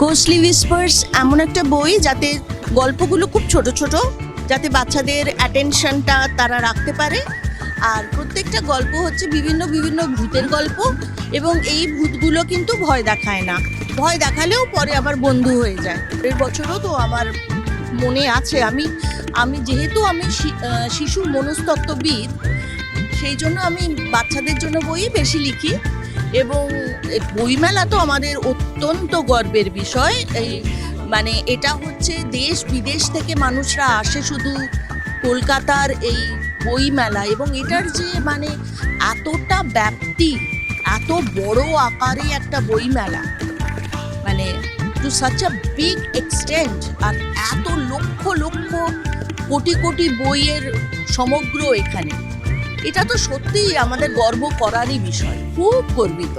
ঘোষলি whispers এমন একটা বই যাতে গল্পগুলো খুব ছোট ছোট, যাতে বাচ্চাদের অ্যাটেনশনটা তারা রাখতে পারে। আর প্রত্যেকটা গল্প হচ্ছে বিভিন্ন বিভিন্ন ভূতের গল্প, এবং এই ভূতগুলো কিন্তু ভয় দেখায় না, ভয় দেখালেও পরে আবার বন্ধু হয়ে যায়। এর বছরও তো আমার মনে আছে, আমি যেহেতু শিশু মনস্তত্ত্ববিদ, সেই জন্য আমি বাচ্চাদের জন্য বই বেশি লিখি। এবং বইমেলা তো আমাদের অত্যন্ত গর্বের বিষয়। মানে এটা হচ্ছে দেশ বিদেশ থেকে মানুষরা আসে শুধু কলকাতার এই বইমেলা, এবং এটার যে মানে এতটা ব্যাপ্তি, এত বড় আকারে একটা বইমেলা, মানে to such a big extent, আর এত লক্ষ লক্ষ কোটি কোটি বইয়ের সমগ্র এখানে, এটা তো সত্যিই আমাদের গর্ব করারই বিষয়, খুব গর্বিত।